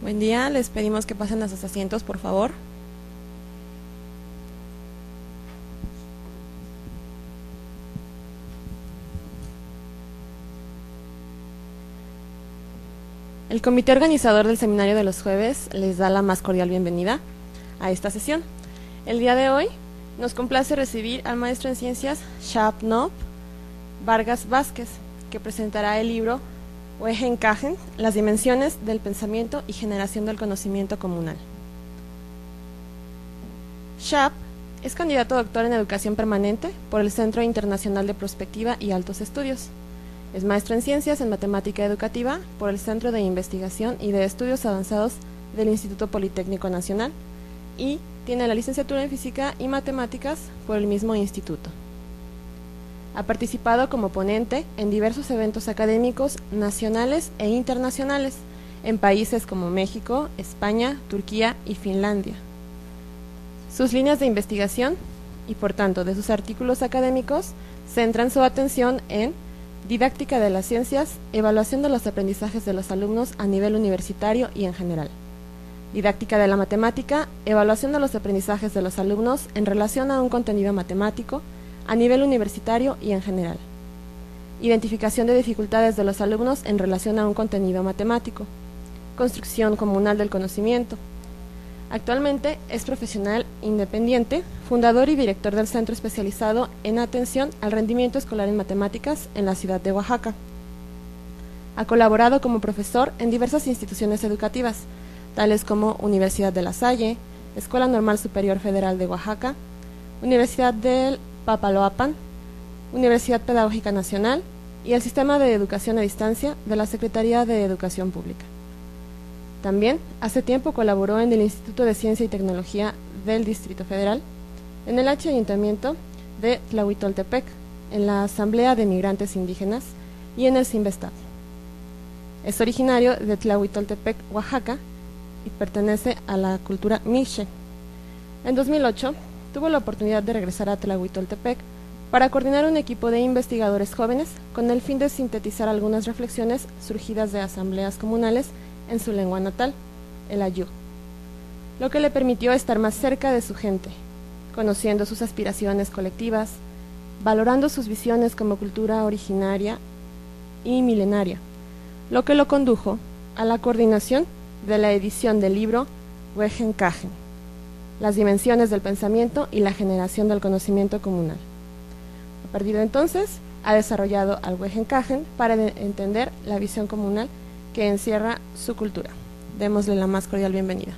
Buen día, les pedimos que pasen a sus asientos, por favor. El comité organizador del seminario de los jueves les da la más cordial bienvenida a esta sesión. El día de hoy nos complace recibir al maestro en ciencias Shabnop Vargas Vázquez, que presentará el libro Wehenkajen, las dimensiones del pensamiento y generación del conocimiento comunal. Shab es candidato a doctor en educación permanente por el Centro Internacional de Prospectiva y Altos Estudios. Es maestro en ciencias en matemática educativa por el Centro de Investigación y de Estudios Avanzados del Instituto Politécnico Nacional y tiene la licenciatura en física y matemáticas por el mismo instituto. Ha participado como ponente en diversos eventos académicos nacionales e internacionales en países como México, España, Turquía y Finlandia. Sus líneas de investigación y por tanto de sus artículos académicos centran su atención en didáctica de las ciencias, evaluación de los aprendizajes de los alumnos a nivel universitario y en general. Didáctica de la matemática, evaluación de los aprendizajes de los alumnos en relación a un contenido matemático a nivel universitario y en general. Identificación de dificultades de los alumnos en relación a un contenido matemático. Construcción comunal del conocimiento. Actualmente es profesional independiente, fundador y director del Centro Especializado en Atención al Rendimiento Escolar en Matemáticas en la ciudad de Oaxaca. Ha colaborado como profesor en diversas instituciones educativas, tales como Universidad de La Salle, Escuela Normal Superior Federal de Oaxaca, Universidad del Papaloapan, Universidad Pedagógica Nacional y el Sistema de Educación a Distancia de la Secretaría de Educación Pública. También, hace tiempo colaboró en el Instituto de Ciencia y Tecnología del Distrito Federal, en el Ayuntamiento de Tlahuitoltepec, en la Asamblea de Migrantes Indígenas y en el CIMBESTAB. Es originario de Tlahuitoltepec, Oaxaca, y pertenece a la cultura Mixe. En 2008, tuvo la oportunidad de regresar a Tlahuitoltepec para coordinar un equipo de investigadores jóvenes con el fin de sintetizar algunas reflexiones surgidas de asambleas comunales en su lengua natal, el ayú, lo que le permitió estar más cerca de su gente, conociendo sus aspiraciones colectivas, valorando sus visiones como cultura originaria y milenaria, lo que lo condujo a la coordinación de la edición del libro Wehenkajen, las dimensiones del pensamiento y la generación del conocimiento comunal. A partir de entonces, ha desarrollado al Wehenkajen para entender la visión comunal que encierra su cultura. Démosle la más cordial bienvenida.